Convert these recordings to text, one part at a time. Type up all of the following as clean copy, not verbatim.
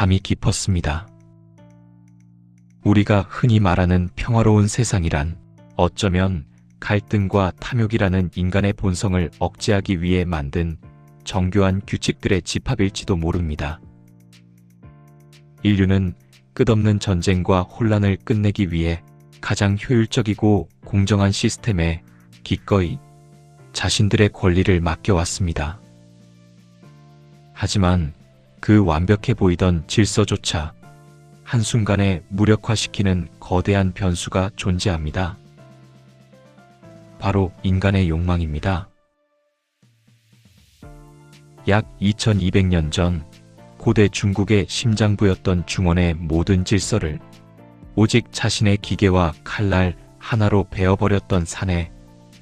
밤이 깊었습니다. 우리가 흔히 말하는 평화로운 세상이란 어쩌면 갈등과 탐욕이라는 인간의 본성을 억제하기 위해 만든 정교한 규칙들의 집합일지도 모릅니다. 인류는 끝없는 전쟁과 혼란을 끝내기 위해 가장 효율적이고 공정한 시스템에 기꺼이 자신들의 권리를 맡겨왔습니다. 하지만 그 완벽해 보이던 질서조차 한순간에 무력화시키는 거대한 변수가 존재합니다. 바로 인간의 욕망입니다. 약 2200년 전 고대 중국의 심장부였던 중원의 모든 질서를 오직 자신의 기계와 칼날 하나로 베어버렸던 사내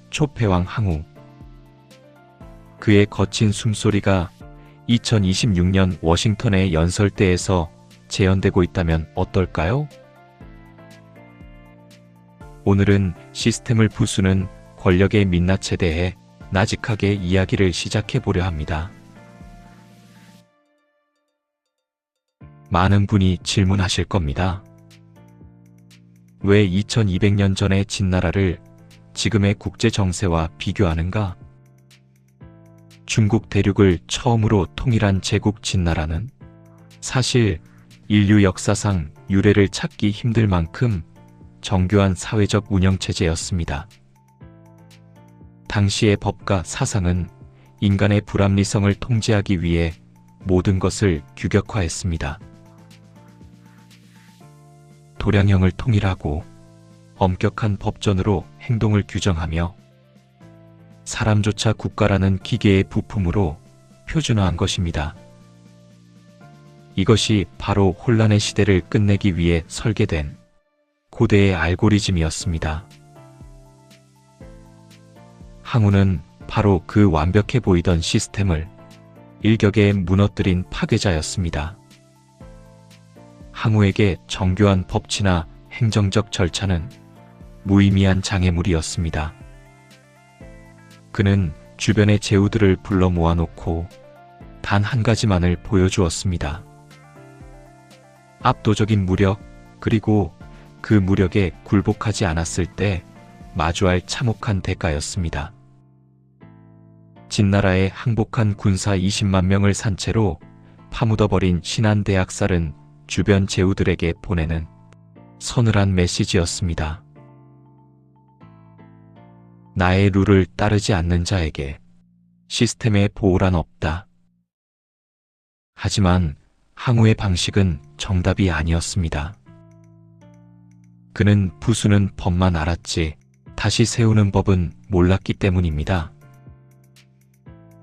초패왕 항우. 그의 거친 숨소리가 2026년 워싱턴의 연설대에서 재현되고 있다면 어떨까요? 오늘은 시스템을 부수는 권력의 민낯에 대해 나직하게 이야기를 시작해보려 합니다. 많은 분이 질문하실 겁니다. 왜 2200년 전의 진나라를 지금의 국제 정세와 비교하는가? 중국 대륙을 처음으로 통일한 제국 진나라는 사실 인류 역사상 유례를 찾기 힘들 만큼 정교한 사회적 운영체제였습니다. 당시의 법과 사상은 인간의 불합리성을 통제하기 위해 모든 것을 규격화했습니다. 도량형을 통일하고 엄격한 법전으로 행동을 규정하며 사람조차 국가라는 기계의 부품으로 표준화한 것입니다. 이것이 바로 혼란의 시대를 끝내기 위해 설계된 고대의 알고리즘이었습니다. 항우는 바로 그 완벽해 보이던 시스템을 일격에 무너뜨린 파괴자였습니다. 항우에게 정교한 법치나 행정적 절차는 무의미한 장애물이었습니다. 그는 주변의 제후들을 불러 모아놓고 단 한 가지만을 보여주었습니다. 압도적인 무력, 그리고 그 무력에 굴복하지 않았을 때 마주할 참혹한 대가였습니다. 진나라의 항복한 군사 20만 명을 산채로 파묻어버린 신한대학살은 주변 제후들에게 보내는 서늘한 메시지였습니다. 나의 룰을 따르지 않는 자에게 시스템의 보호란 없다. 하지만 항우의 방식은 정답이 아니었습니다. 그는 부수는 법만 알았지 다시 세우는 법은 몰랐기 때문입니다.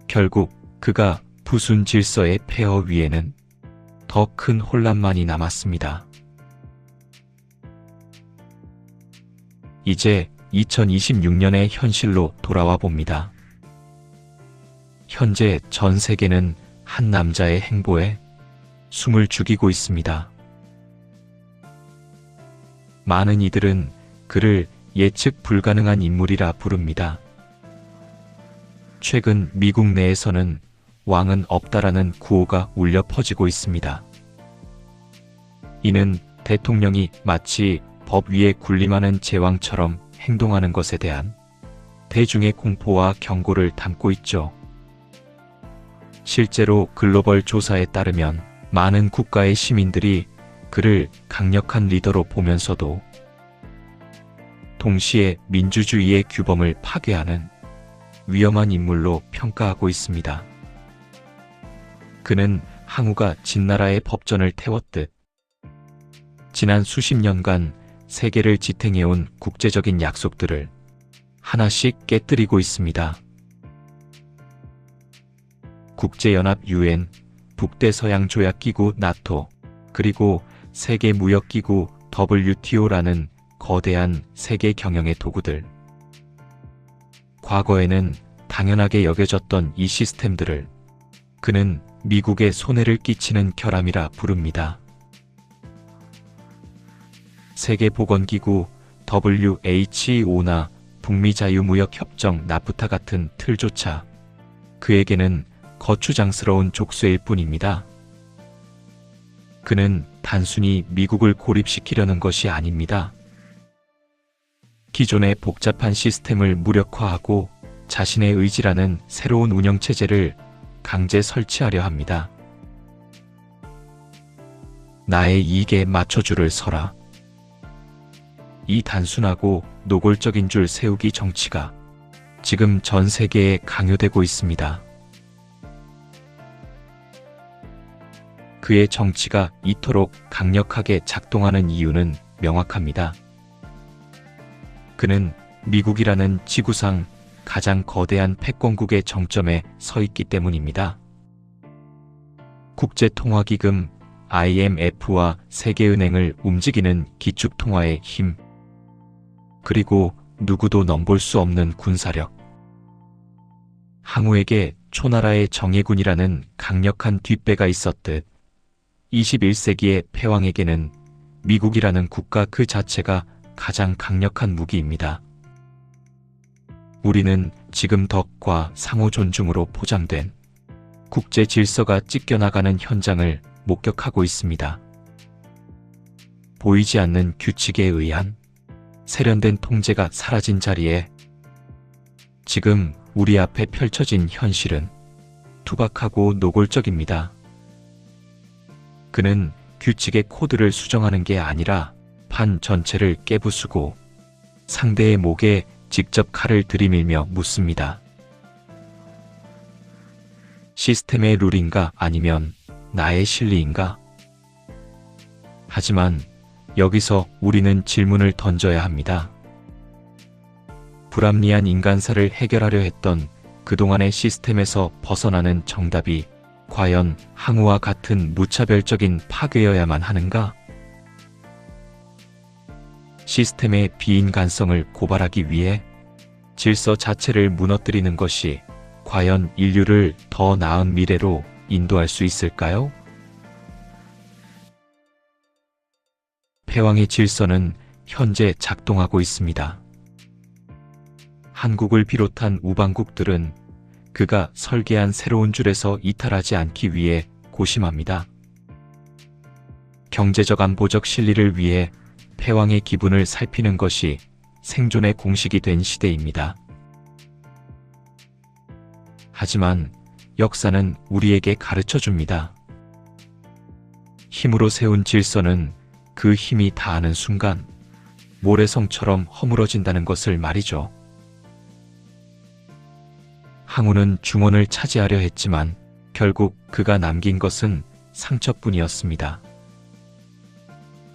결국 그가 부순 질서의 폐허 위에는 더 큰 혼란만이 남았습니다. 이제 2026년의 현실로 돌아와 봅니다. 현재 전 세계는 한 남자의 행보에 숨을 죽이고 있습니다. 많은 이들은 그를 예측 불가능한 인물이라 부릅니다. 최근 미국 내에서는 왕은 없다라는 구호가 울려 퍼지고 있습니다. 이는 대통령이 마치 법 위에 군림하는 제왕처럼 행동하는 것에 대한 대중의 공포와 경고를 담고 있죠. 실제로 글로벌 조사에 따르면 많은 국가의 시민들이 그를 강력한 리더로 보면서도 동시에 민주주의의 규범을 파괴하는 위험한 인물로 평가하고 있습니다. 그는 항우가 진나라의 법전을 태웠듯 지난 수십 년간 세계를 지탱해온 국제적인 약속들을 하나씩 깨뜨리고 있습니다. 국제연합 UN, 북대서양조약기구 나토, 그리고 세계무역기구 WTO라는 거대한 세계 경영의 도구들. 과거에는 당연하게 여겨졌던 이 시스템들을 그는 미국에 손해를 끼치는 결함이라 부릅니다. 세계보건기구 WHO나 북미자유무역협정 나프타 같은 틀조차 그에게는 거추장스러운 족쇄일 뿐입니다. 그는 단순히 미국을 고립시키려는 것이 아닙니다. 기존의 복잡한 시스템을 무력화하고 자신의 의지라는 새로운 운영체제를 강제 설치하려 합니다. 나의 이익에 맞춰 줄을 서라. 이 단순하고 노골적인 줄 세우기 정치가 지금 전 세계에 강요되고 있습니다. 그의 정치가 이토록 강력하게 작동하는 이유는 명확합니다. 그는 미국이라는 지구상 가장 거대한 패권국의 정점에 서 있기 때문입니다. 국제통화기금 IMF와 세계은행을 움직이는 기축통화의 힘, 그리고 누구도 넘볼 수 없는 군사력. 항우에게 초나라의 정예군이라는 강력한 뒷배가 있었듯 21세기의 패왕에게는 미국이라는 국가 그 자체가 가장 강력한 무기입니다. 우리는 지금 덕과 상호 존중으로 포장된 국제 질서가 찢겨나가는 현장을 목격하고 있습니다. 보이지 않는 규칙에 의한 세련된 통제가 사라진 자리에 지금 우리 앞에 펼쳐진 현실은 투박하고 노골적입니다. 그는 규칙의 코드를 수정하는 게 아니라 판 전체를 깨부수고 상대의 목에 직접 칼을 들이밀며 묻습니다. 시스템의 룰인가 아니면 나의 실리인가? 하지만 여기서 우리는 질문을 던져야 합니다. 불합리한 인간사를 해결하려 했던 그동안의 시스템에서 벗어나는 정답이 과연 항우와 같은 무차별적인 파괴여야만 하는가? 시스템의 비인간성을 고발하기 위해 질서 자체를 무너뜨리는 것이 과연 인류를 더 나은 미래로 인도할 수 있을까요? 패왕의 질서는 현재 작동하고 있습니다. 한국을 비롯한 우방국들은 그가 설계한 새로운 줄에서 이탈하지 않기 위해 고심합니다. 경제적 안보적 실리를 위해 패왕의 기분을 살피는 것이 생존의 공식이 된 시대입니다. 하지만 역사는 우리에게 가르쳐 줍니다. 힘으로 세운 질서는 그 힘이 다하는 순간 모래성처럼 허물어진다는 것을 말이죠. 항우는 중원을 차지하려 했지만 결국 그가 남긴 것은 상처뿐이었습니다.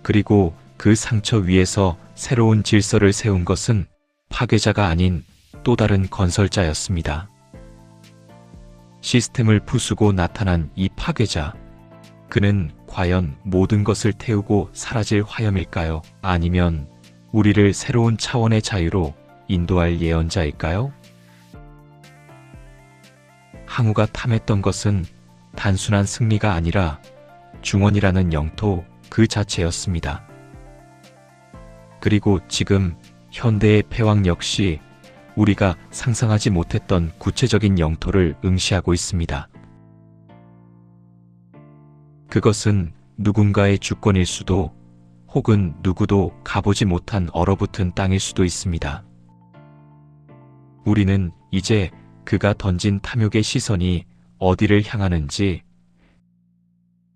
그리고 그 상처 위에서 새로운 질서를 세운 것은 파괴자가 아닌 또 다른 건설자였습니다. 시스템을 부수고 나타난 이 파괴자, 그는 과연 모든 것을 태우고 사라질 화염일까요? 아니면 우리를 새로운 차원의 자유로 인도할 예언자일까요? 항우가 탐했던 것은 단순한 승리가 아니라 중원이라는 영토 그 자체였습니다. 그리고 지금 현대의 패왕 역시 우리가 상상하지 못했던 구체적인 영토를 응시하고 있습니다. 그것은 누군가의 주권일 수도 혹은 누구도 가보지 못한 얼어붙은 땅일 수도 있습니다. 우리는 이제 그가 던진 탐욕의 시선이 어디를 향하는지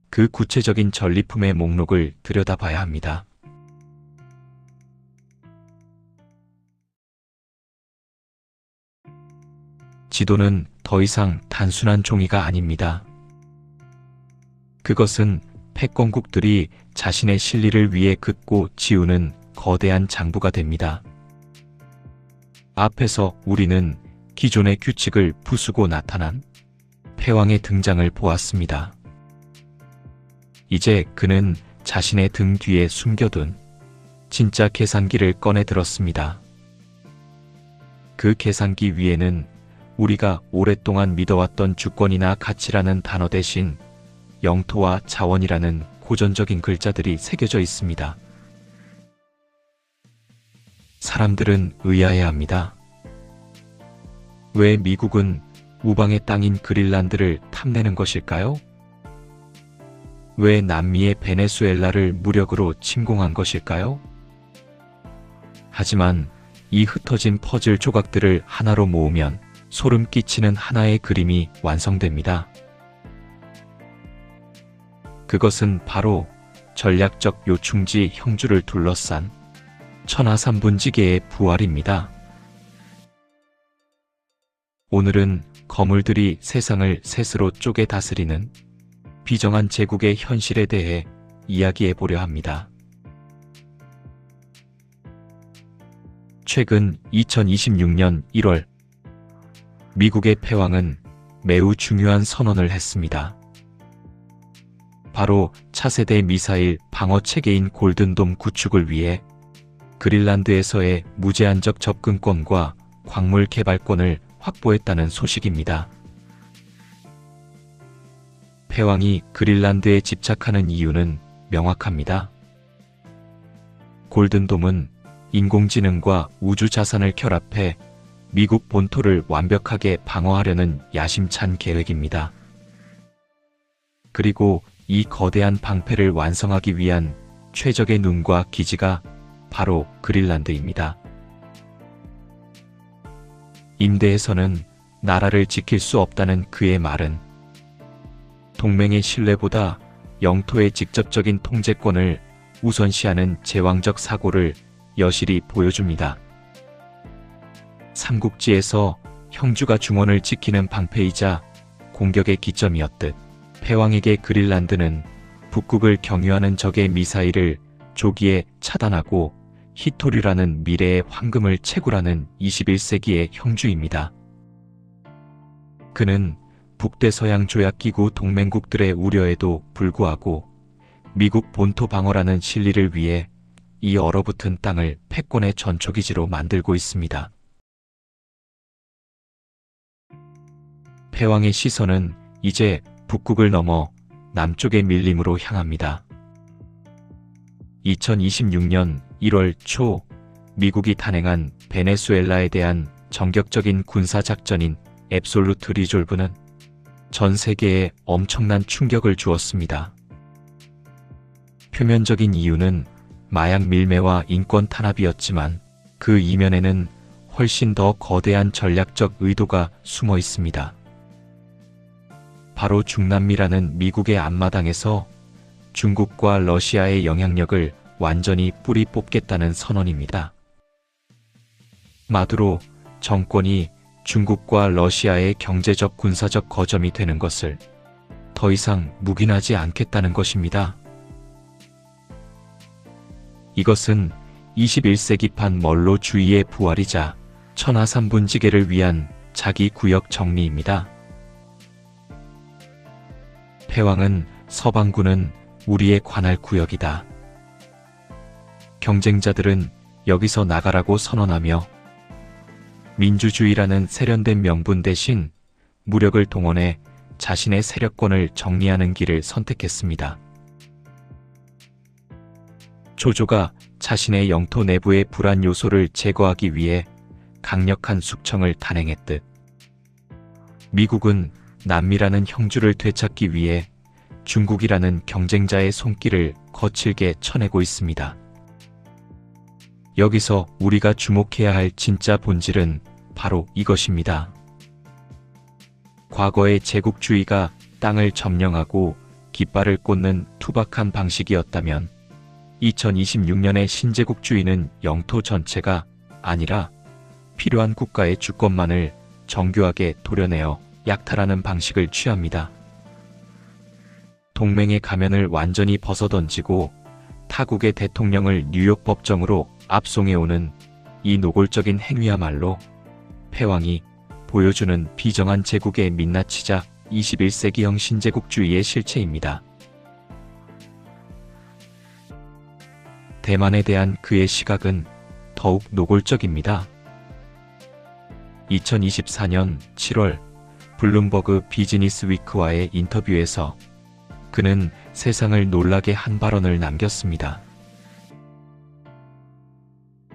그 구체적인 전리품의 목록을 들여다봐야 합니다. 지도는 더 이상 단순한 종이가 아닙니다. 그것은 패권국들이 자신의 실리를 위해 긋고 지우는 거대한 장부가 됩니다. 앞에서 우리는 기존의 규칙을 부수고 나타난 패왕의 등장을 보았습니다. 이제 그는 자신의 등 뒤에 숨겨둔 진짜 계산기를 꺼내 들었습니다. 그 계산기 위에는 우리가 오랫동안 믿어왔던 주권이나 가치라는 단어 대신 영토와 자원이라는 고전적인 글자들이 새겨져 있습니다. 사람들은 의아해합니다. 왜 미국은 우방의 땅인 그린란드를 탐내는 것일까요? 왜 남미의 베네수엘라를 무력으로 침공한 것일까요? 하지만 이 흩어진 퍼즐 조각들을 하나로 모으면 소름 끼치는 하나의 그림이 완성됩니다. 그것은 바로 전략적 요충지 형주를 둘러싼 천하삼분지계의 부활입니다. 오늘은 거물들이 세상을 셋으로 쪼개 다스리는 비정한 제국의 현실에 대해 이야기해 보려 합니다. 최근 2026년 1월 미국의 패왕은 매우 중요한 선언을 했습니다. 바로 차세대 미사일 방어 체계인 골든돔 구축을 위해 그린란드에서의 무제한적 접근권과 광물 개발권을 확보했다는 소식입니다. 패왕이 그린란드에 집착하는 이유는 명확합니다. 골든돔은 인공지능과 우주 자산을 결합해 미국 본토를 완벽하게 방어하려는 야심찬 계획입니다. 그리고 이 거대한 방패를 완성하기 위한 최적의 눈과 기지가 바로 그린란드입니다. 임대에서는 나라를 지킬 수 없다는 그의 말은 동맹의 신뢰보다 영토의 직접적인 통제권을 우선시하는 제왕적 사고를 여실히 보여줍니다. 삼국지에서 형주가 중원을 지키는 방패이자 공격의 기점이었듯 패왕에게 그린란드는 북극을 경유하는 적의 미사일을 조기에 차단하고 히토류라는 미래의 황금을 채굴하는 21세기의 형주입니다. 그는 북대서양 조약기구 동맹국들의 우려에도 불구하고 미국 본토 방어라는 실리를 위해 이 얼어붙은 땅을 패권의 전초기지로 만들고 있습니다. 패왕의 시선은 이제 북극을 넘어 남쪽의 밀림으로 향합니다. 2026년 1월 초 미국이 단행한 베네수엘라에 대한 전격적인 군사작전인 앱솔루트 리졸브는 전 세계에 엄청난 충격을 주었습니다. 표면적인 이유는 마약 밀매와 인권 탄압이었지만 그 이면에는 훨씬 더 거대한 전략적 의도가 숨어 있습니다. 바로 중남미라는 미국의 앞마당에서 중국과 러시아의 영향력을 완전히 뿌리 뽑겠다는 선언입니다. 마두로 정권이 중국과 러시아의 경제적 군사적 거점이 되는 것을 더 이상 묵인하지 않겠다는 것입니다. 이것은 21세기판 멀로주의의 부활이자 천하삼분지계를 위한 자기 구역 정리입니다. 패왕은 서방군은 우리의 관할 구역이다. 경쟁자들은 여기서 나가라고 선언하며 민주주의라는 세련된 명분 대신 무력을 동원해 자신의 세력권을 정리하는 길을 선택했습니다. 조조가 자신의 영토 내부의 불안 요소를 제거하기 위해 강력한 숙청을 단행했듯 미국은 남미라는 형주를 되찾기 위해 중국이라는 경쟁자의 손길을 거칠게 쳐내고 있습니다. 여기서 우리가 주목해야 할 진짜 본질은 바로 이것입니다. 과거의 제국주의가 땅을 점령하고 깃발을 꽂는 투박한 방식이었다면 2026년의 신제국주의는 영토 전체가 아니라 필요한 국가의 주권만을 정교하게 도려내어 약탈하는 방식을 취합니다. 동맹의 가면을 완전히 벗어던지고 타국의 대통령을 뉴욕 법정으로 압송해오는 이 노골적인 행위야말로 패왕이 보여주는 비정한 제국의 민낯이자 21세기형 신제국주의의 실체입니다. 대만에 대한 그의 시각은 더욱 노골적입니다. 2024년 7월 블룸버그 비즈니스 위크와의 인터뷰에서 그는 세상을 놀라게 한 발언을 남겼습니다.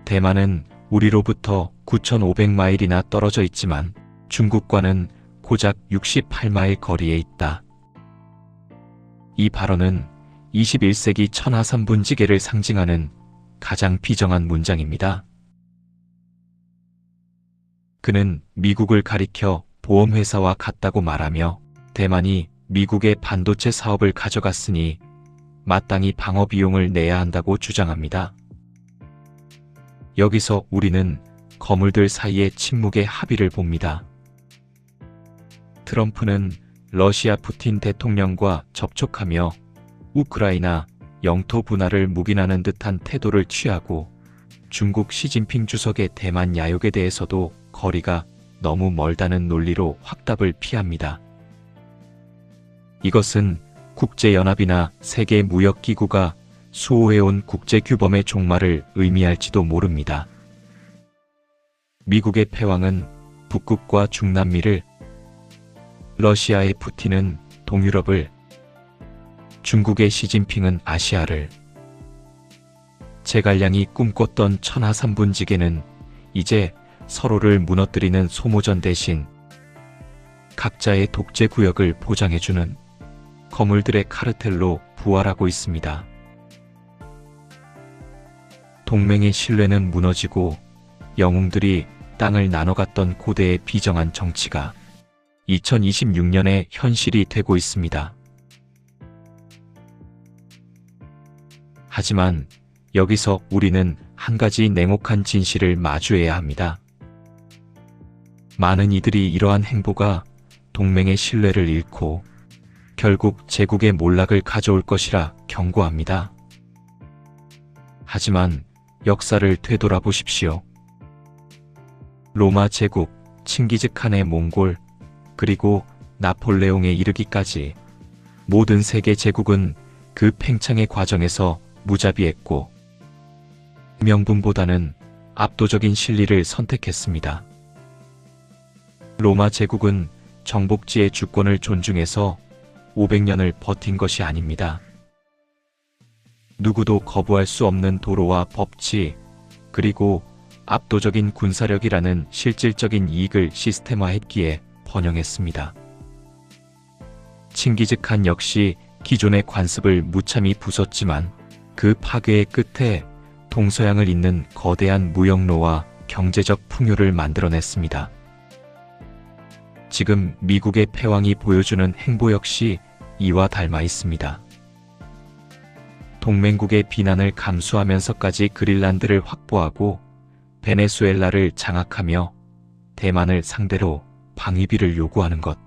대만은 우리로부터 9,500마일이나 떨어져 있지만 중국과는 고작 68마일 거리에 있다. 이 발언은 21세기 천하 3분지계를 상징하는 가장 비정한 문장입니다. 그는 미국을 가리켜 보험회사와 같다고 말하며 대만이 미국의 반도체 사업을 가져갔으니 마땅히 방어 비용을 내야 한다고 주장합니다. 여기서 우리는 거물들 사이의 침묵의 합의를 봅니다. 트럼프는 러시아 푸틴 대통령과 접촉하며 우크라이나 영토 분할을 묵인하는 듯한 태도를 취하고 중국 시진핑 주석의 대만 야욕에 대해서도 거리가 너무 멀다는 논리로 확답을 피합니다. 이것은 국제연합이나 세계무역기구가 수호해온 국제규범의 종말을 의미할지도 모릅니다. 미국의 패왕은 북극과 중남미를, 러시아의 푸틴은 동유럽을, 중국의 시진핑은 아시아를. 제갈량이 꿈꿨던 천하 3분지계는 이제 서로를 무너뜨리는 소모전 대신 각자의 독재 구역을 보장해주는 거물들의 카르텔로 부활하고 있습니다. 동맹의 신뢰는 무너지고 영웅들이 땅을 나눠갔던 고대의 비정한 정치가 2026년에 현실이 되고 있습니다. 하지만 여기서 우리는 한 가지 냉혹한 진실을 마주해야 합니다. 많은 이들이 이러한 행보가 동맹의 신뢰를 잃고 결국 제국의 몰락을 가져올 것이라 경고합니다. 하지만 역사를 되돌아보십시오. 로마 제국, 칭기즈칸의 몽골, 그리고 나폴레옹에 이르기까지 모든 세계 제국은 그 팽창의 과정에서 무자비했고 명분보다는 압도적인 실리를 선택했습니다. 로마 제국은 정복지의 주권을 존중해서 500년을 버틴 것이 아닙니다. 누구도 거부할 수 없는 도로와 법치, 그리고 압도적인 군사력이라는 실질적인 이익을 시스템화했기에 번영했습니다. 칭기즈칸 역시 기존의 관습을 무참히 부쉈지만 그 파괴의 끝에 동서양을 잇는 거대한 무역로와 경제적 풍요를 만들어냈습니다. 지금 미국의 패왕이 보여주는 행보 역시 이와 닮아 있습니다. 동맹국의 비난을 감수하면서까지 그린란드를 확보하고 베네수엘라를 장악하며 대만을 상대로 방위비를 요구하는 것.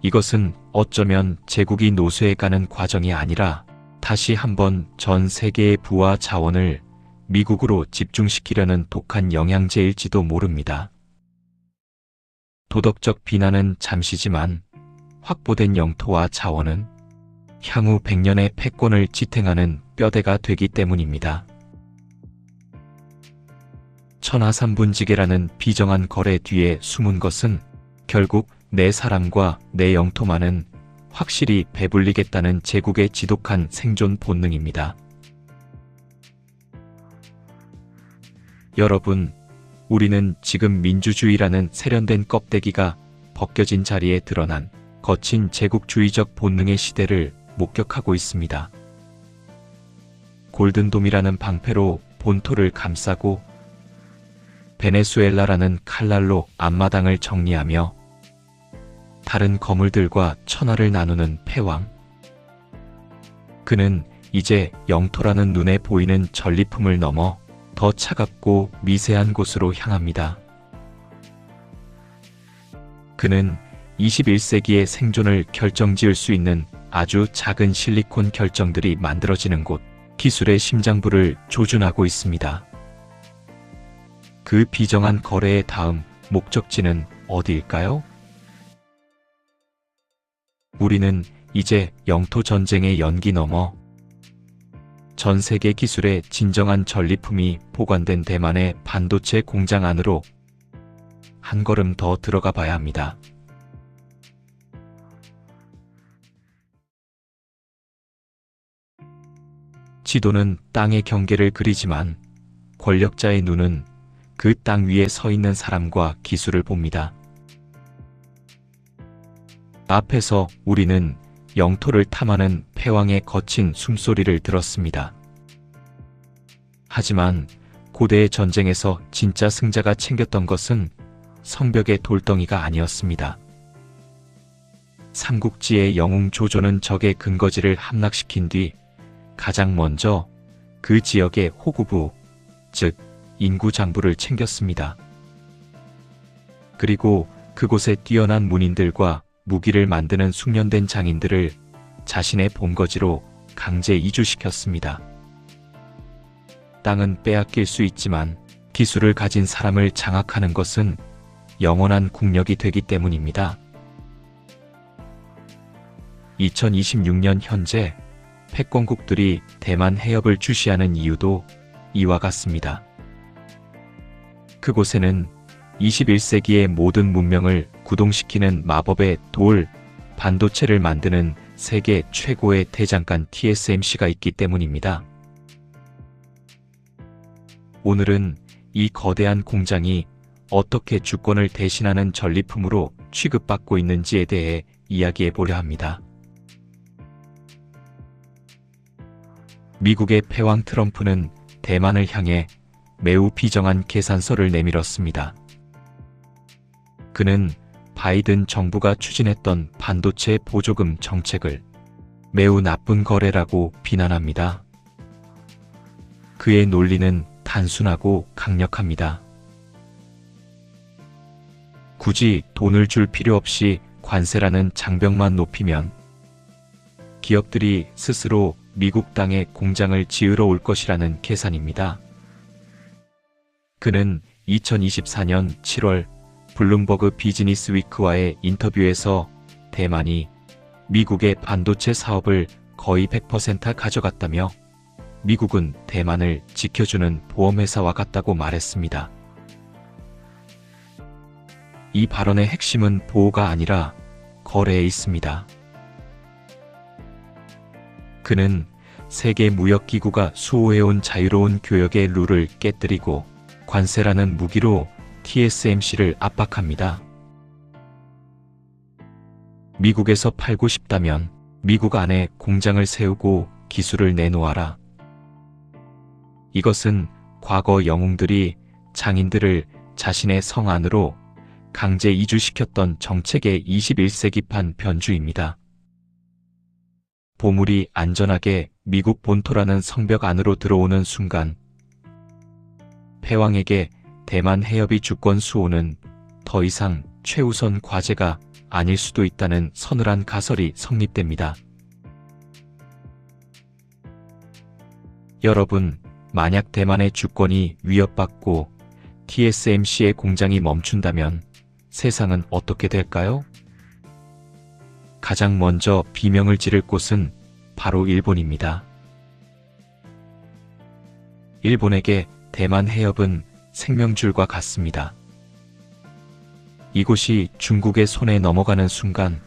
이것은 어쩌면 제국이 노쇠해 가는 과정이 아니라 다시 한번 전 세계의 부와 자원을 미국으로 집중시키려는 독한 영양제일지도 모릅니다. 도덕적 비난은 잠시지만 확보된 영토와 자원은 향후 100년의 패권을 지탱하는 뼈대가 되기 때문입니다. 천하 3분지계라는 비정한 거래 뒤에 숨은 것은 결국 내 사람과 내 영토만은 확실히 배불리겠다는 제국의 지독한 생존 본능입니다. 여러분, 우리는 지금 민주주의라는 세련된 껍데기가 벗겨진 자리에 드러난 거친 제국주의적 본능의 시대를 목격하고 있습니다. 골든돔이라는 방패로 본토를 감싸고 베네수엘라라는 칼날로 앞마당을 정리하며 다른 거물들과 천하를 나누는 패왕. 그는 이제 영토라는 눈에 보이는 전리품을 넘어 더 차갑고 미세한 곳으로 향합니다. 그는 21세기의 생존을 결정지을 수 있는 아주 작은 실리콘 결정들이 만들어지는 곳, 기술의 심장부를 조준하고 있습니다. 그 비정한 거래의 다음 목적지는 어디일까요? 우리는 이제 영토 전쟁의 연기 넘어 전 세계 기술의 진정한 전리품이 보관된 대만의 반도체 공장 안으로 한 걸음 더 들어가 봐야 합니다. 지도는 땅의 경계를 그리지만 권력자의 눈은 그 땅 위에 서 있는 사람과 기술을 봅니다. 앞에서 우리는 영토를 탐하는 패왕의 거친 숨소리를 들었습니다. 하지만 고대의 전쟁에서 진짜 승자가 챙겼던 것은 성벽의 돌덩이가 아니었습니다. 삼국지의 영웅 조조는 적의 근거지를 함락시킨 뒤 가장 먼저 그 지역의 호구부, 즉 인구장부를 챙겼습니다. 그리고 그곳에 뛰어난 문인들과 무기를 만드는 숙련된 장인들을 자신의 본거지로 강제 이주시켰습니다. 땅은 빼앗길 수 있지만 기술을 가진 사람을 장악하는 것은 영원한 국력이 되기 때문입니다. 2026년 현재 패권국들이 대만 해협을 주시하는 이유도 이와 같습니다. 그곳에는 21세기의 모든 문명을 구동시키는 마법의 돌, 반도체를 만드는 세계 최고의 대장간 TSMC가 있기 때문입니다. 오늘은 이 거대한 공장이 어떻게 주권을 대신하는 전리품으로 취급받고 있는지에 대해 이야기해 보려 합니다. 미국의 패왕 트럼프는 대만을 향해 매우 비정한 계산서를 내밀었습니다. 그는 바이든 정부가 추진했던 반도체 보조금 정책을 매우 나쁜 거래라고 비난합니다. 그의 논리는 단순하고 강력합니다. 굳이 돈을 줄 필요 없이 관세라는 장벽만 높이면 기업들이 스스로 미국 땅에 공장을 지으러 올 것이라는 계산입니다. 그는 2024년 7월 블룸버그 비즈니스 위크와의 인터뷰에서 대만이 미국의 반도체 사업을 거의 100% 가져갔다며 미국은 대만을 지켜주는 보험회사와 같다고 말했습니다. 이 발언의 핵심은 보호가 아니라 거래에 있습니다. 그는 세계무역기구가 수호해온 자유로운 교역의 룰을 깨뜨리고 관세라는 무기로 TSMC를 압박합니다. 미국에서 팔고 싶다면 미국 안에 공장을 세우고 기술을 내놓아라. 이것은 과거 영웅들이 장인들을 자신의 성 안으로 강제 이주시켰던 정책의 21세기판 변주입니다. 보물이 안전하게 미국 본토라는 성벽 안으로 들어오는 순간 패왕에게 대만 해협이 주권 수호는 더 이상 최우선 과제가 아닐 수도 있다는 서늘한 가설이 성립됩니다. 여러분, 만약 대만의 주권이 위협받고 TSMC의 공장이 멈춘다면 세상은 어떻게 될까요? 가장 먼저 비명을 지를 곳은 바로 일본입니다. 일본에게 대만 해협은 생명줄과 같습니다. 이곳이 중국의 손에 넘어가는 순간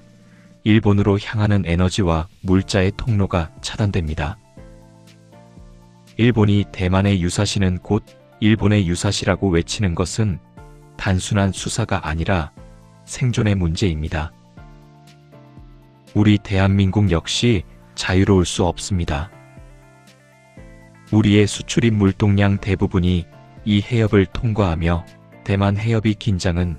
일본으로 향하는 에너지와 물자의 통로가 차단됩니다. 일본이 대만의 유사시는 곧 일본의 유사시라고 외치는 것은 단순한 수사가 아니라 생존의 문제입니다. 우리 대한민국 역시 자유로울 수 없습니다. 우리의 수출입 물동량 대부분이 이 해협을 통과하며 대만 해협이 긴장은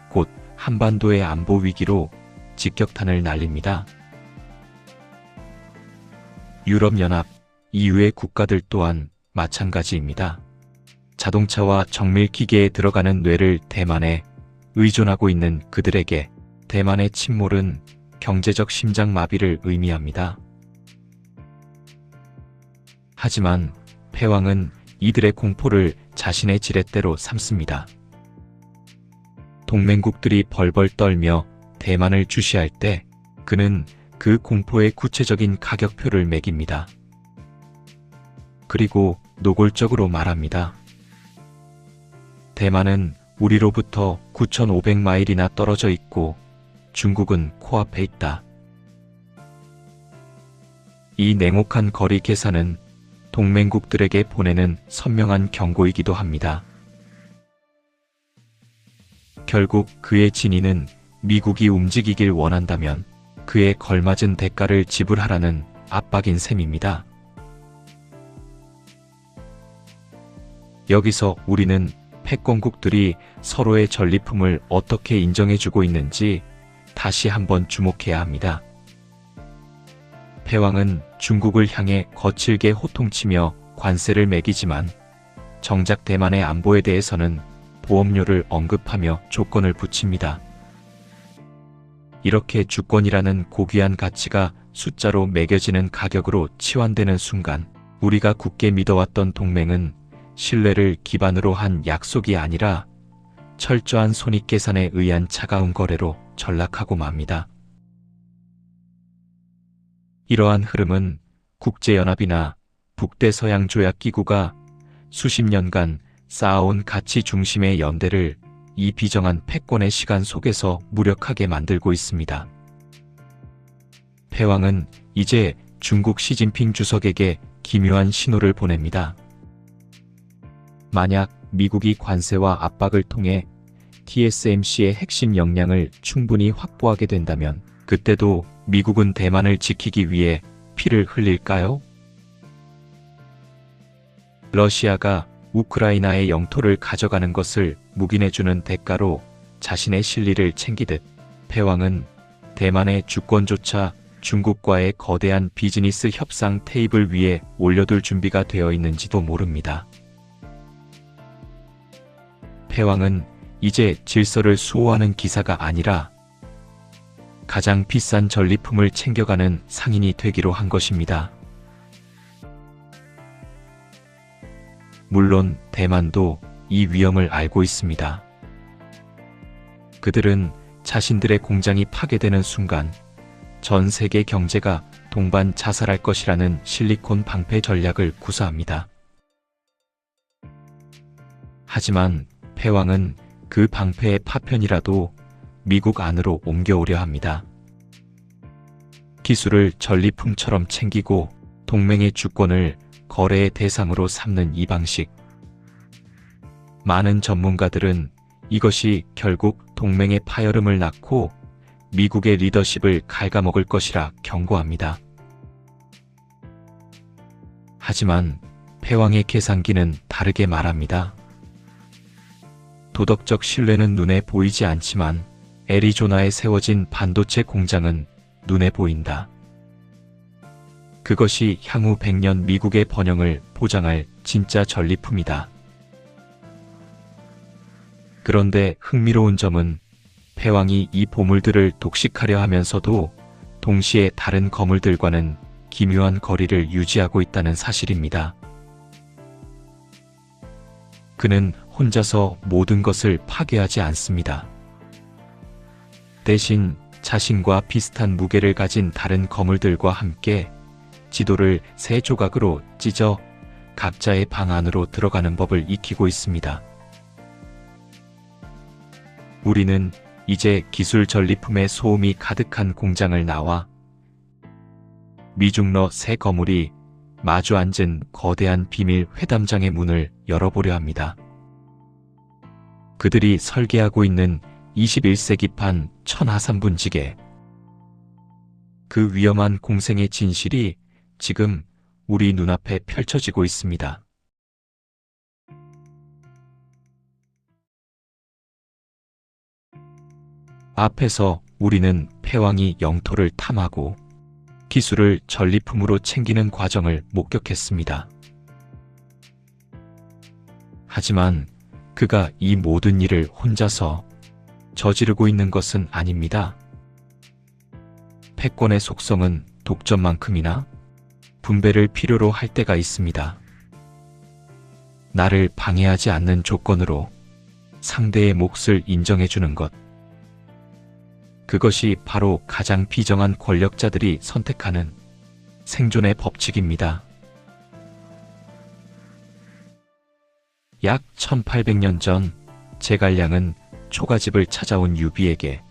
곧 한반도의 안보 위기로 직격탄을 날립니다. 유럽연합, EU의 국가들 또한 마찬가지입니다. 자동차와 정밀기계에 들어가는 뇌를 대만에 의존하고 있는 그들에게 대만의 침몰은 경제적 심장마비를 의미합니다. 하지만 패왕은 이들의 공포를 자신의 지렛대로 삼습니다. 동맹국들이 벌벌 떨며 대만을 주시할 때 그는 그 공포의 구체적인 가격표를 매깁니다. 그리고 노골적으로 말합니다. 대만은 우리로부터 9,500마일이나 떨어져 있고 중국은 코앞에 있다. 이 냉혹한 거리 계산은 동맹국들에게 보내는 선명한 경고이기도 합니다. 결국 그의 진위는 미국이 움직이길 원한다면 그에 걸맞은 대가를 지불하라는 압박인 셈입니다. 여기서 우리는 패권국들이 서로의 전리품을 어떻게 인정해주고 있는지 다시 한번 주목해야 합니다. 패왕은 중국을 향해 거칠게 호통치며 관세를 매기지만 정작 대만의 안보에 대해서는 보험료를 언급하며 조건을 붙입니다. 이렇게 주권이라는 고귀한 가치가 숫자로 매겨지는 가격으로 치환되는 순간 우리가 굳게 믿어왔던 동맹은 신뢰를 기반으로 한 약속이 아니라 철저한 손익계산에 의한 차가운 거래로 전락하고 맙니다. 이러한 흐름은 국제연합이나 북대서양조약기구가 수십 년간 쌓아온 가치 중심의 연대를 이 비정한 패권의 시간 속에서 무력하게 만들고 있습니다. 패왕은 이제 중국 시진핑 주석에게 기묘한 신호를 보냅니다. 만약 미국이 관세와 압박을 통해 TSMC의 핵심 역량을 충분히 확보하게 된다면 그때도 미국은 대만을 지키기 위해 피를 흘릴까요? 러시아가 우크라이나의 영토를 가져가는 것을 묵인해주는 대가로 자신의 실리를 챙기듯 패왕은 대만의 주권조차 중국과의 거대한 비즈니스 협상 테이블 위에 올려둘 준비가 되어 있는지도 모릅니다. 패왕은 이제 질서를 수호하는 기사가 아니라 가장 비싼 전리품을 챙겨가는 상인이 되기로 한 것입니다. 물론 대만도 이 위험을 알고 있습니다. 그들은 자신들의 공장이 파괴되는 순간 전 세계 경제가 동반 자살할 것이라는 실리콘 방패 전략을 구사합니다. 하지만 패왕은 그 방패의 파편이라도 미국 안으로 옮겨오려 합니다. 기술을 전리품처럼 챙기고 동맹의 주권을 거래의 대상으로 삼는 이 방식. 많은 전문가들은 이것이 결국 동맹의 파열음을 낳고 미국의 리더십을 갉아먹을 것이라 경고합니다. 하지만 패왕의 계산기는 다르게 말합니다. 도덕적 신뢰는 눈에 보이지 않지만 애리조나에 세워진 반도체 공장은 눈에 보인다. 그것이 향후 100년 미국의 번영을 보장할 진짜 전리품이다. 그런데 흥미로운 점은 패왕이 이 보물들을 독식하려 하면서도 동시에 다른 거물들과는 기묘한 거리를 유지하고 있다는 사실입니다. 그는 혼자서 모든 것을 파괴하지 않습니다. 대신 자신과 비슷한 무게를 가진 다른 거물들과 함께 지도를 세 조각으로 찢어 각자의 방 안으로 들어가는 법을 익히고 있습니다. 우리는 이제 기술 전리품의 소음이 가득한 공장을 나와 미중러 세 거물이 마주 앉은 거대한 비밀 회담장의 문을 열어보려 합니다. 그들이 설계하고 있는 21세기판 천하삼분지계. 그 위험한 공생의 진실이 지금 우리 눈앞에 펼쳐지고 있습니다. 앞에서 우리는 패왕이 영토를 탐하고 기술을 전리품으로 챙기는 과정을 목격했습니다. 하지만 그가 이 모든 일을 혼자서 저지르고 있는 것은 아닙니다. 패권의 속성은 독점만큼이나 분배를 필요로 할 때가 있습니다. 나를 방해하지 않는 조건으로 상대의 몫을 인정해주는 것. 그것이 바로 가장 비정한 권력자들이 선택하는 생존의 법칙입니다. 약 1800년 전 제갈량은 초가집을 찾아온 유비에게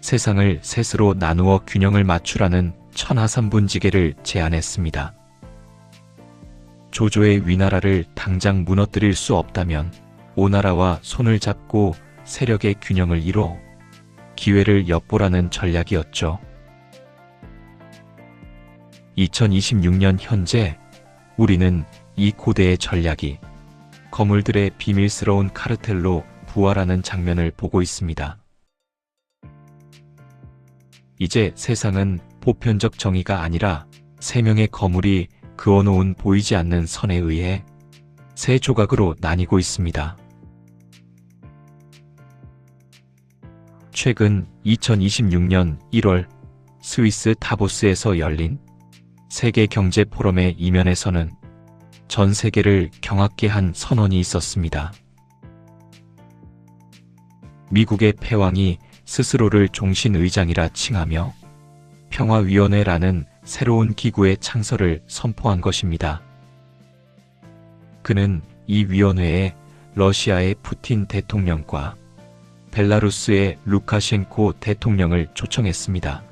세상을 셋으로 나누어 균형을 맞추라는 천하삼분지계를 제안했습니다. 조조의 위나라를 당장 무너뜨릴 수 없다면 오나라와 손을 잡고 세력의 균형을 이뤄 기회를 엿보라는 전략이었죠. 2026년 현재 우리는 이 고대의 전략이 거물들의 비밀스러운 카르텔로 부활하는 장면을 보고 있습니다. 이제 세상은 보편적 정의가 아니라 세 명의 거물이 그어놓은 보이지 않는 선에 의해 세 조각으로 나뉘고 있습니다. 최근 2026년 1월 스위스 다보스에서 열린 세계 경제 포럼의 이면에서는 전 세계를 경악케 한 선언이 있었습니다. 미국의 패왕이 스스로를 종신의장이라 칭하며 평화위원회라는 새로운 기구의 창설을 선포한 것입니다. 그는 이 위원회에 러시아의 푸틴 대통령과 벨라루스의 루카셴코 대통령을 초청했습니다.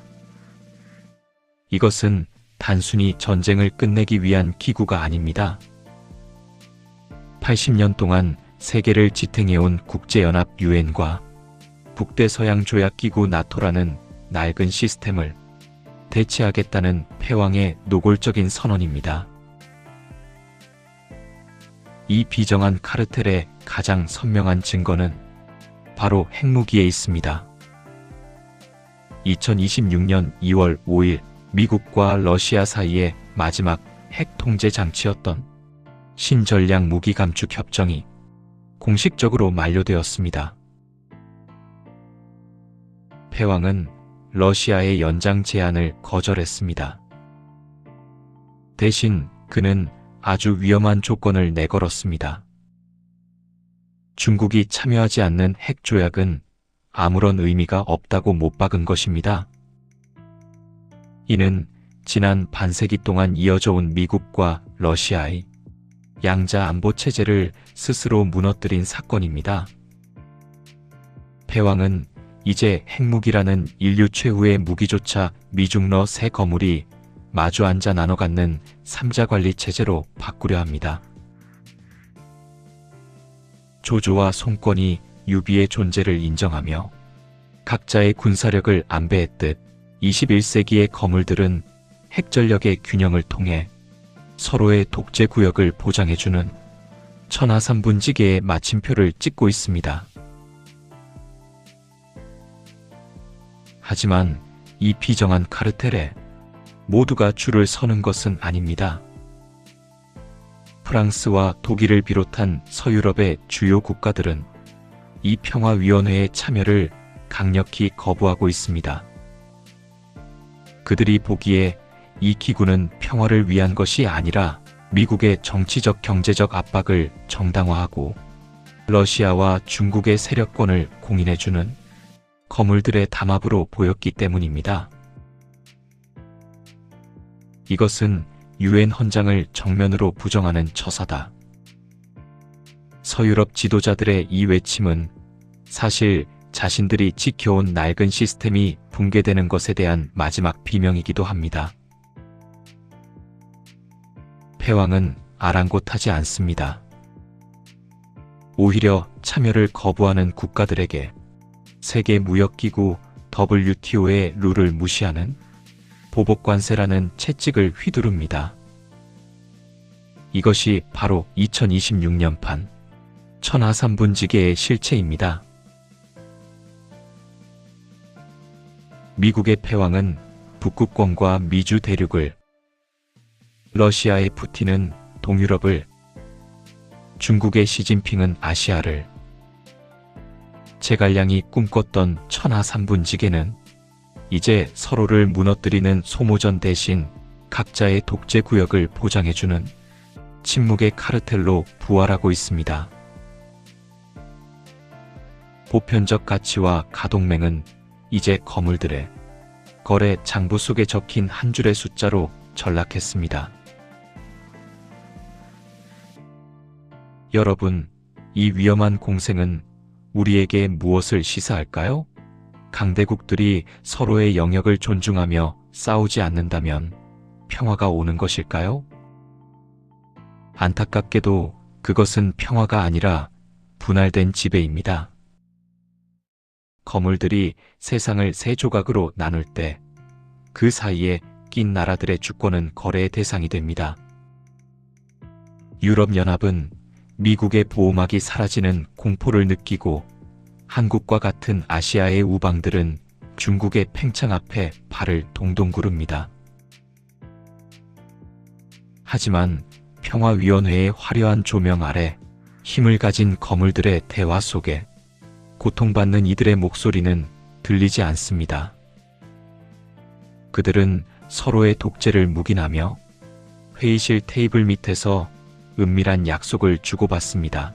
이것은 단순히 전쟁을 끝내기 위한 기구가 아닙니다. 80년 동안 세계를 지탱해온 국제연합 유엔과 북대서양조약기구 나토라는 낡은 시스템을 대체하겠다는 패왕의 노골적인 선언입니다. 이 비정한 카르텔의 가장 선명한 증거는 바로 핵무기에 있습니다. 2026년 2월 5일 미국과 러시아 사이의 마지막 핵 통제 장치였던 신전략 무기 감축 협정이 공식적으로 만료되었습니다. 패왕은 러시아의 연장 제안을 거절했습니다. 대신 그는 아주 위험한 조건을 내걸었습니다. 중국이 참여하지 않는 핵 조약은 아무런 의미가 없다고 못 박은 것입니다. 이는 지난 반세기 동안 이어져 온 미국과 러시아의 양자 안보 체제를 스스로 무너뜨린 사건입니다. 패왕은 이제 핵무기라는 인류 최후의 무기조차 미중러 세 거물이 마주 앉아 나눠 갖는 삼자관리 체제로 바꾸려 합니다. 조조와 송권이 유비의 존재를 인정하며 각자의 군사력을 안배했듯 21세기의 거물들은 핵전력의 균형을 통해 서로의 독재 구역을 보장해주는 천하삼분지계의 마침표를 찍고 있습니다. 하지만 이 비정한 카르텔에 모두가 줄을 서는 것은 아닙니다. 프랑스와 독일을 비롯한 서유럽의 주요 국가들은 이 평화위원회의 참여를 강력히 거부하고 있습니다. 그들이 보기에 이 기구는 평화를 위한 것이 아니라 미국의 정치적 경제적 압박을 정당화하고 러시아와 중국의 세력권을 공인해주는 거물들의 담합으로 보였기 때문입니다. 이것은 유엔 헌장을 정면으로 부정하는 처사다. 서유럽 지도자들의 이 외침은 사실 자신들이 지켜온 낡은 시스템이 붕괴되는 것에 대한 마지막 비명이기도 합니다. 패왕은 아랑곳하지 않습니다. 오히려 참여를 거부하는 국가들에게 세계무역기구 WTO의 룰을 무시하는 보복관세라는 채찍을 휘두릅니다. 이것이 바로 2026년판 천하삼분지계의 실체입니다. 미국의 패왕은 북극권과 미주 대륙을, 러시아의 푸틴은 동유럽을, 중국의 시진핑은 아시아를, 제갈량이 꿈꿨던 천하삼분지계는 이제 서로를 무너뜨리는 소모전 대신 각자의 독재 구역을 보장해주는 침묵의 카르텔로 부활하고 있습니다. 보편적 가치와 가동맹은 이제 거물들의 거래 장부 속에 적힌 한 줄의 숫자로 전락했습니다. 여러분, 이 위험한 공생은 우리에게 무엇을 시사할까요? 강대국들이 서로의 영역을 존중하며 싸우지 않는다면 평화가 오는 것일까요? 안타깝게도 그것은 평화가 아니라 분할된 지배입니다. 거물들이 세상을 세 조각으로 나눌 때 그 사이에 낀 나라들의 주권은 거래의 대상이 됩니다. 유럽연합은 미국의 보호막이 사라지는 공포를 느끼고 한국과 같은 아시아의 우방들은 중국의 팽창 앞에 발을 동동 구릅니다. 하지만 평화위원회의 화려한 조명 아래 힘을 가진 거물들의 대화 속에 고통받는 이들의 목소리는 들리지 않습니다. 그들은 서로의 독재를 묵인하며 회의실 테이블 밑에서 은밀한 약속을 주고받습니다.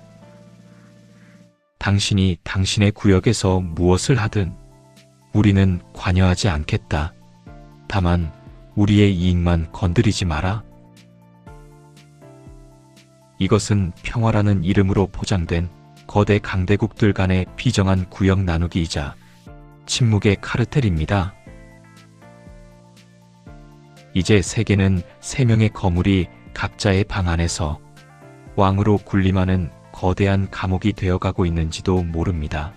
당신이 당신의 구역에서 무엇을 하든 우리는 관여하지 않겠다. 다만 우리의 이익만 건드리지 마라. 이것은 평화라는 이름으로 포장된 거대 강대국들 간의 비정한 구역 나누기이자 침묵의 카르텔입니다. 이제 세계는 3명의 거물이 각자의 방 안에서 왕으로 군림하는 거대한 감옥이 되어가고 있는지도 모릅니다.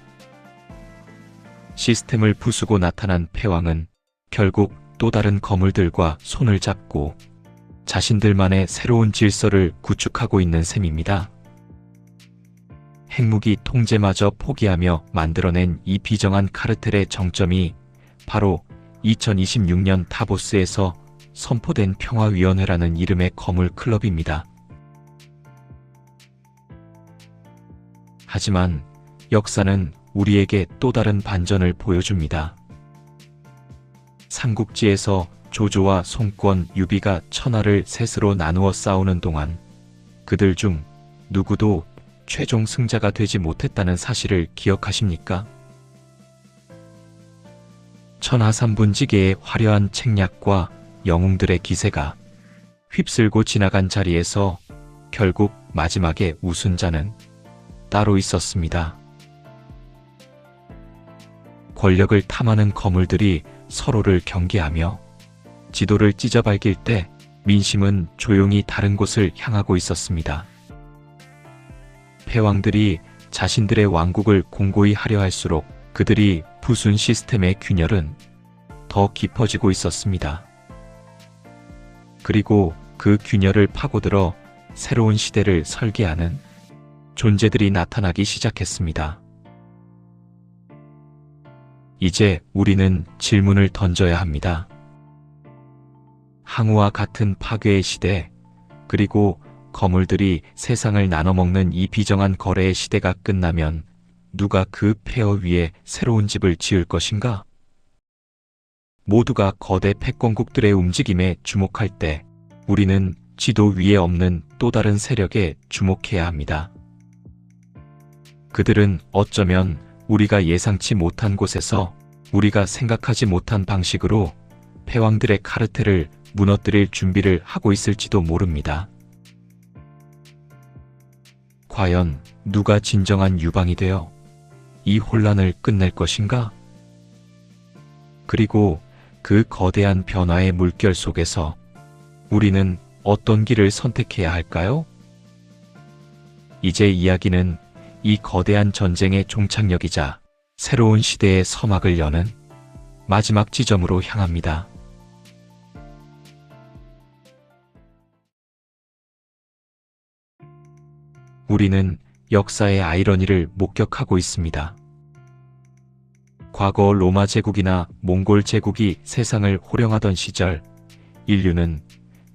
시스템을 부수고 나타난 패왕은 결국 또 다른 거물들과 손을 잡고 자신들만의 새로운 질서를 구축하고 있는 셈입니다. 핵무기 통제마저 포기하며 만들어낸 이 비정한 카르텔의 정점이 바로 2026년 다보스에서 선포된 평화위원회라는 이름의 거물 클럽입니다. 하지만 역사는 우리에게 또 다른 반전을 보여줍니다. 삼국지에서 조조와 송권, 유비가 천하를 셋으로 나누어 싸우는 동안 그들 중 누구도 최종 승자가 되지 못했다는 사실을 기억하십니까? 천하삼분지계의 화려한 책략과 영웅들의 기세가 휩쓸고 지나간 자리에서 결국 마지막에 우승자는 따로 있었습니다. 권력을 탐하는 거물들이 서로를 경계하며 지도를 찢어밟길 때 민심은 조용히 다른 곳을 향하고 있었습니다. 패왕들이 자신들의 왕국을 공고히 하려 할수록 그들이 부순 시스템의 균열은 더 깊어지고 있었습니다. 그리고 그 균열을 파고들어 새로운 시대를 설계하는 존재들이 나타나기 시작했습니다. 이제 우리는 질문을 던져야 합니다. 항우와 같은 파괴의 시대, 그리고 거물들이 세상을 나눠먹는 이 비정한 거래의 시대가 끝나면 누가 그 폐허 위에 새로운 집을 지을 것인가? 모두가 거대 패권국들의 움직임에 주목할 때 우리는 지도 위에 없는 또 다른 세력에 주목해야 합니다. 그들은 어쩌면 우리가 예상치 못한 곳에서 우리가 생각하지 못한 방식으로 패왕들의 카르텔을 무너뜨릴 준비를 하고 있을지도 모릅니다. 과연 누가 진정한 유방이 되어 이 혼란을 끝낼 것인가? 그리고 그 거대한 변화의 물결 속에서 우리는 어떤 길을 선택해야 할까요? 이제 이야기는 이 거대한 전쟁의 종착역이자 새로운 시대의 서막을 여는 마지막 지점으로 향합니다. 우리는 역사의 아이러니를 목격하고 있습니다. 과거 로마 제국이나 몽골 제국이 세상을 호령하던 시절, 인류는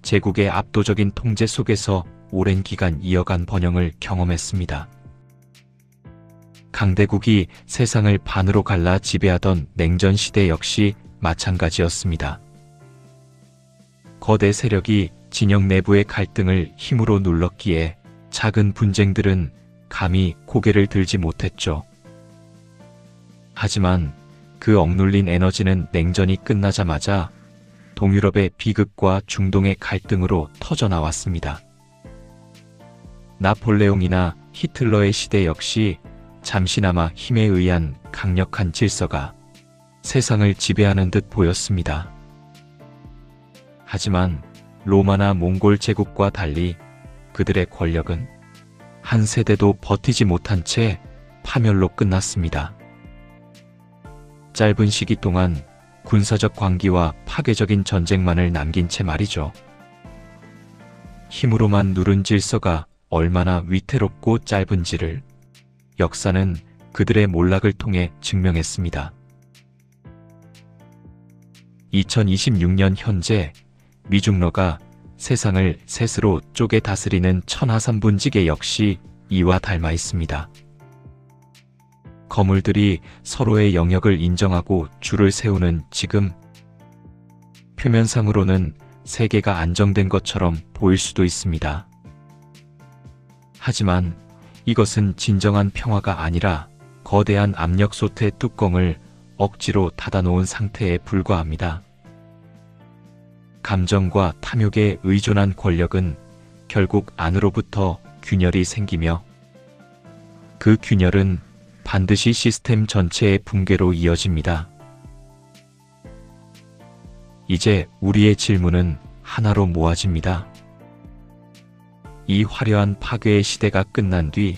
제국의 압도적인 통제 속에서 오랜 기간 이어간 번영을 경험했습니다. 강대국이 세상을 반으로 갈라 지배하던 냉전 시대 역시 마찬가지였습니다. 거대 세력이 진영 내부의 갈등을 힘으로 눌렀기에 작은 분쟁들은 감히 고개를 들지 못했죠. 하지만 그 억눌린 에너지는 냉전이 끝나자마자 동유럽의 비극과 중동의 갈등으로 터져나왔습니다. 나폴레옹이나 히틀러의 시대 역시 잠시나마 힘에 의한 강력한 질서가 세상을 지배하는 듯 보였습니다. 하지만 로마나 몽골 제국과 달리 그들의 권력은 한 세대도 버티지 못한 채 파멸로 끝났습니다. 짧은 시기 동안 군사적 광기와 파괴적인 전쟁만을 남긴 채 말이죠. 힘으로만 누른 질서가 얼마나 위태롭고 짧은지를 역사는 그들의 몰락을 통해 증명했습니다. 2026년 현재 미중러가 세상을 셋으로 쪼개 다스리는 천하삼분지계 역시 이와 닮아 있습니다. 거물들이 서로의 영역을 인정하고 줄을 세우는 지금, 표면상으로는 세계가 안정된 것처럼 보일 수도 있습니다. 하지만 이것은 진정한 평화가 아니라 거대한 압력 솥의 뚜껑을 억지로 닫아놓은 상태에 불과합니다. 감정과 탐욕에 의존한 권력은 결국 안으로부터 균열이 생기며 그 균열은 반드시 시스템 전체의 붕괴로 이어집니다. 이제 우리의 질문은 하나로 모아집니다. 이 화려한 파괴의 시대가 끝난 뒤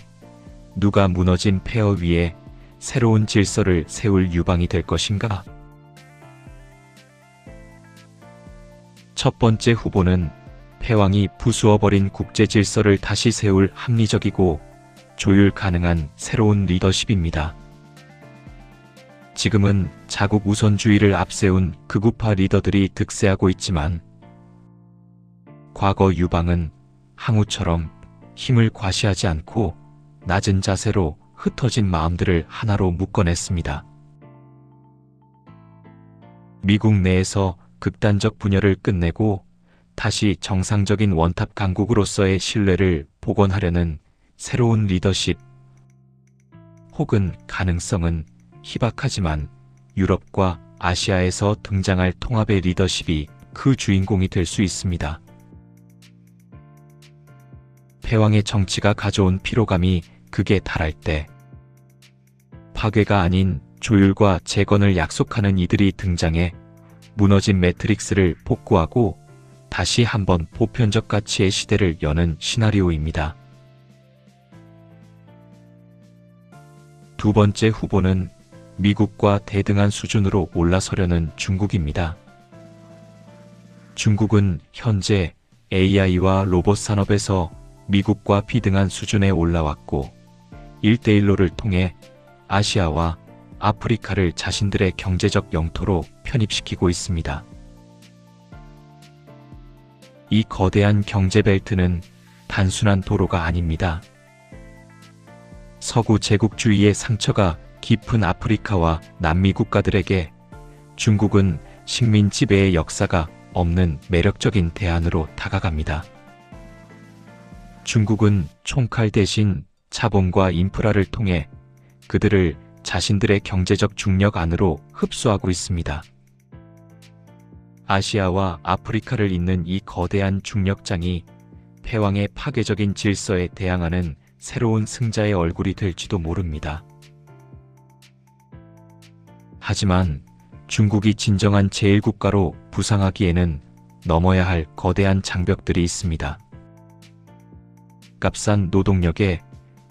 누가 무너진 폐허 위에 새로운 질서를 세울 유방이 될 것인가? 첫 번째 후보는 패왕이 부수어버린 국제 질서를 다시 세울 합리적이고 조율 가능한 새로운 리더십입니다. 지금은 자국 우선주의를 앞세운 극우파 리더들이 득세하고 있지만 과거 유방은 항우처럼 힘을 과시하지 않고 낮은 자세로 흩어진 마음들을 하나로 묶어냈습니다. 미국 내에서 극단적 분열을 끝내고 다시 정상적인 원탑 강국으로서의 신뢰를 복원하려는 새로운 리더십, 혹은 가능성은 희박하지만 유럽과 아시아에서 등장할 통합의 리더십이 그 주인공이 될 수 있습니다. 패왕의 정치가 가져온 피로감이 극에 달할 때 파괴가 아닌 조율과 재건을 약속하는 이들이 등장해 무너진 매트릭스를 복구하고 다시 한번 보편적 가치의 시대를 여는 시나리오입니다. 두 번째 후보는 미국과 대등한 수준으로 올라서려는 중국입니다. 중국은 현재 AI와 로봇 산업에서 미국과 비등한 수준에 올라왔고 1대1로를 통해 아시아와 아프리카를 자신들의 경제적 영토로 편입시키고 있습니다. 이 거대한 경제벨트는 단순한 도로가 아닙니다. 서구 제국주의의 상처가 깊은 아프리카와 남미 국가들에게 중국은 식민 지배의 역사가 없는 매력적인 대안으로 다가갑니다. 중국은 총칼 대신 자본과 인프라를 통해 그들을 자신들의 경제적 중력 안으로 흡수하고 있습니다. 아시아와 아프리카를 잇는 이 거대한 중력장이 패왕의 파괴적인 질서에 대항하는 새로운 승자의 얼굴이 될지도 모릅니다. 하지만 중국이 진정한 제1국가로 부상하기에는 넘어야 할 거대한 장벽들이 있습니다. 값싼 노동력에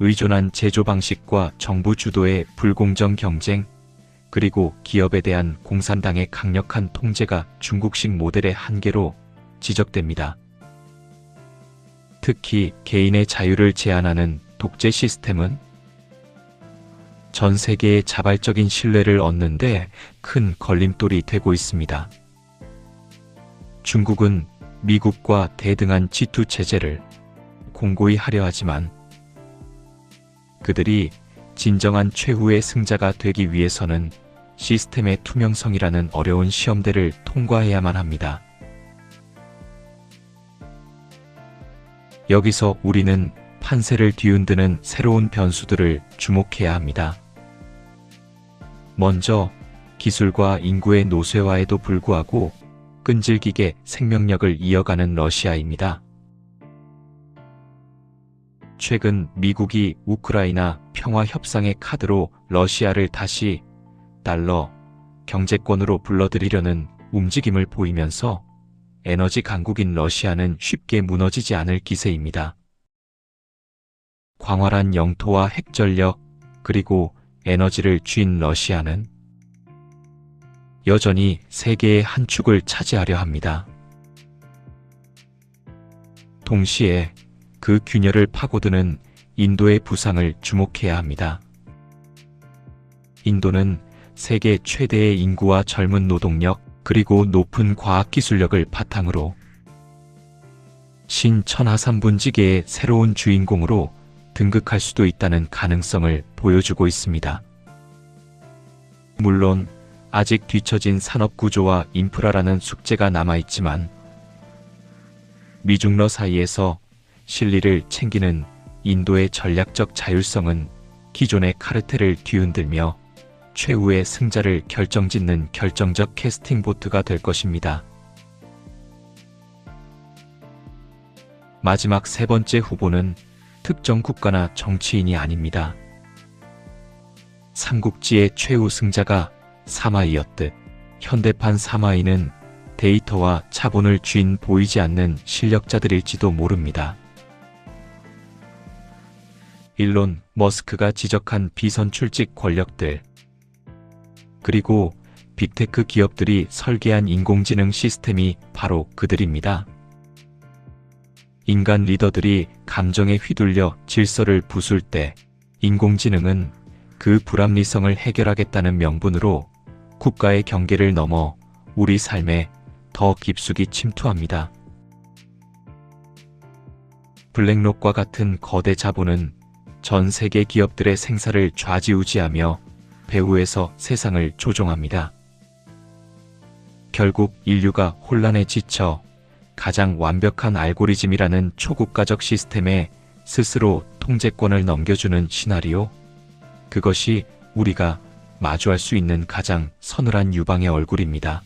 의존한 제조 방식과 정부 주도의 불공정 경쟁, 그리고 기업에 대한 공산당의 강력한 통제가 중국식 모델의 한계로 지적됩니다. 특히 개인의 자유를 제한하는 독재 시스템은 전 세계의 자발적인 신뢰를 얻는데 큰 걸림돌이 되고 있습니다. 중국은 미국과 대등한 G2 체제를 공고히 하려 하지만 그들이 진정한 최후의 승자가 되기 위해서는 시스템의 투명성이라는 어려운 시험대를 통과해야만 합니다. 여기서 우리는 판세를 뒤흔드는 새로운 변수들을 주목해야 합니다. 먼저 기술과 인구의 노쇠화에도 불구하고 끈질기게 생명력을 이어가는 러시아입니다. 최근 미국이 우크라이나 평화 협상의 카드로 러시아를 다시 달러 경제권으로 불러들이려는 움직임을 보이면서 에너지 강국인 러시아는 쉽게 무너지지 않을 기세입니다. 광활한 영토와 핵전력, 그리고 에너지를 쥔 러시아는 여전히 세계의 한 축을 차지하려 합니다. 동시에 그 균열을 파고드는 인도의 부상을 주목해야 합니다. 인도는 세계 최대의 인구와 젊은 노동력, 그리고 높은 과학기술력을 바탕으로 신천하삼분지계의 새로운 주인공으로 등극할 수도 있다는 가능성을 보여주고 있습니다. 물론 아직 뒤처진 산업구조와 인프라라는 숙제가 남아있지만 미중러 사이에서 실리를 챙기는 인도의 전략적 자율성은 기존의 카르텔을 뒤흔들며 최후의 승자를 결정짓는 결정적 캐스팅 보트가 될 것입니다. 마지막 세 번째 후보는 특정 국가나 정치인이 아닙니다. 삼국지의 최후 승자가 사마이였듯 현대판 사마이는 데이터와 자본을 쥔 보이지 않는 실력자들일지도 모릅니다. 일론 머스크가 지적한 비선출직 권력들, 그리고 빅테크 기업들이 설계한 인공지능 시스템이 바로 그들입니다. 인간 리더들이 감정에 휘둘려 질서를 부술 때 인공지능은 그 불합리성을 해결하겠다는 명분으로 국가의 경계를 넘어 우리 삶에 더 깊숙이 침투합니다. 블랙록과 같은 거대 자본은 전 세계 기업들의 생사를 좌지우지하며 배후에서 세상을 조종합니다. 결국 인류가 혼란에 지쳐 가장 완벽한 알고리즘이라는 초국가적 시스템에 스스로 통제권을 넘겨주는 시나리오, 그것이 우리가 마주할 수 있는 가장 서늘한 유방의 얼굴입니다.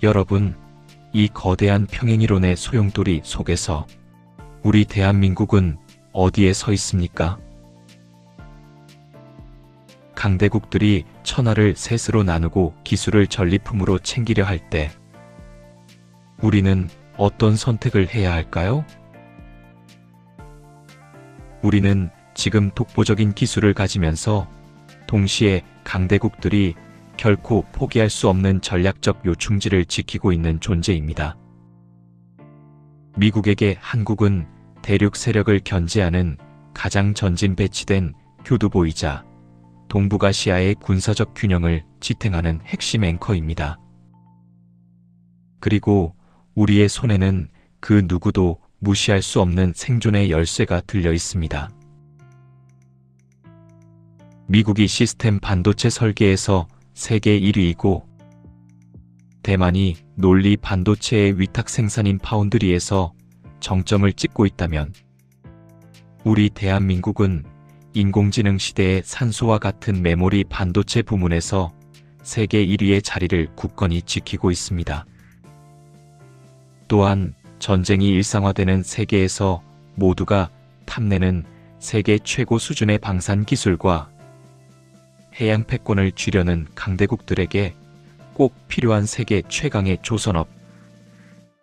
여러분, 이 거대한 평행이론의 소용돌이 속에서 우리 대한민국은 어디에 서 있습니까? 강대국들이 천하를 셋으로 나누고 기술을 전리품으로 챙기려 할 때 우리는 어떤 선택을 해야 할까요? 우리는 지금 독보적인 기술을 가지면서 동시에 강대국들이 결코 포기할 수 없는 전략적 요충지를 지키고 있는 존재입니다. 미국에게 한국은 대륙 세력을 견제하는 가장 전진 배치된 교두보이자 동북아시아의 군사적 균형을 지탱하는 핵심 앵커입니다. 그리고 우리의 손에는 그 누구도 무시할 수 없는 생존의 열쇠가 들려 있습니다. 미국이 시스템 반도체 설계에서 세계 1위이고 대만이 논리 반도체의 위탁 생산인 파운드리에서 정점을 찍고 있다면 우리 대한민국은 인공지능 시대의 산소와 같은 메모리 반도체 부문에서 세계 1위의 자리를 굳건히 지키고 있습니다. 또한 전쟁이 일상화되는 세계에서 모두가 탐내는 세계 최고 수준의 방산 기술과 해양 패권을 쥐려는 강대국들에게 꼭 필요한 세계 최강의 조선업,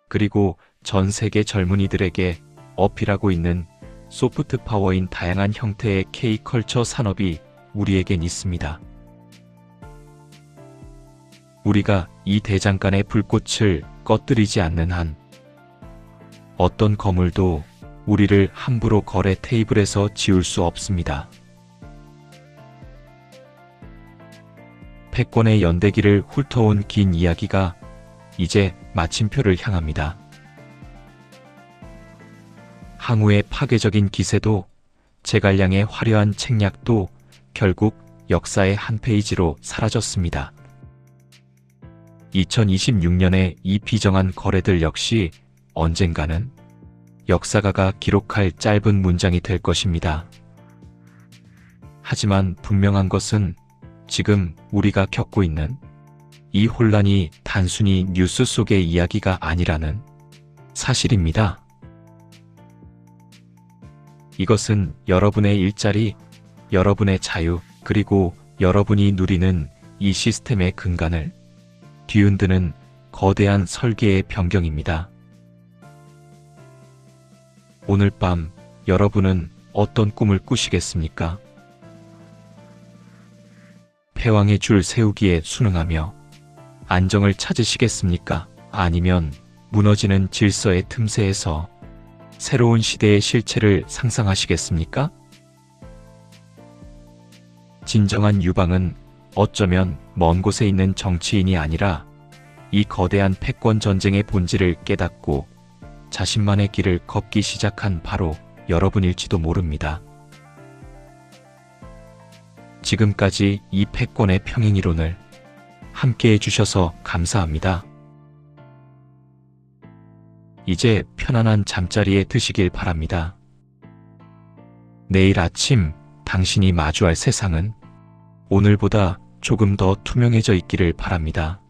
그리고 전 세계 젊은이들에게 어필하고 있는 소프트 파워인 다양한 형태의 K컬처 산업이 우리에겐 있습니다. 우리가 이 대장간의 불꽃을 꺼뜨리지 않는 한 어떤 거물도 우리를 함부로 거래 테이블에서 지울 수 없습니다. 패권의 연대기를 훑어온 긴 이야기가 이제 마침표를 향합니다. 항우의 파괴적인 기세도 제갈량의 화려한 책략도 결국 역사의 한 페이지로 사라졌습니다. 2026년의 이 비정한 거래들 역시 언젠가는 역사가가 기록할 짧은 문장이 될 것입니다. 하지만 분명한 것은 지금 우리가 겪고 있는 이 혼란이 단순히 뉴스 속의 이야기가 아니라는 사실입니다. 이것은 여러분의 일자리, 여러분의 자유, 그리고 여러분이 누리는 이 시스템의 근간을 뒤흔드는 거대한 설계의 변경입니다. 오늘 밤 여러분은 어떤 꿈을 꾸시겠습니까? 패왕의 줄 세우기에 순응하며 안정을 찾으시겠습니까? 아니면 무너지는 질서의 틈새에서 새로운 시대의 실체를 상상하시겠습니까? 진정한 유방은 어쩌면 먼 곳에 있는 정치인이 아니라 이 거대한 패권 전쟁의 본질을 깨닫고 자신만의 길을 걷기 시작한 바로 여러분일지도 모릅니다. 지금까지 이 패권의 평행이론을 함께 해주셔서 감사합니다. 이제 편안한 잠자리에 드시길 바랍니다. 내일 아침 당신이 마주할 세상은 오늘보다 조금 더 투명해져 있기를 바랍니다.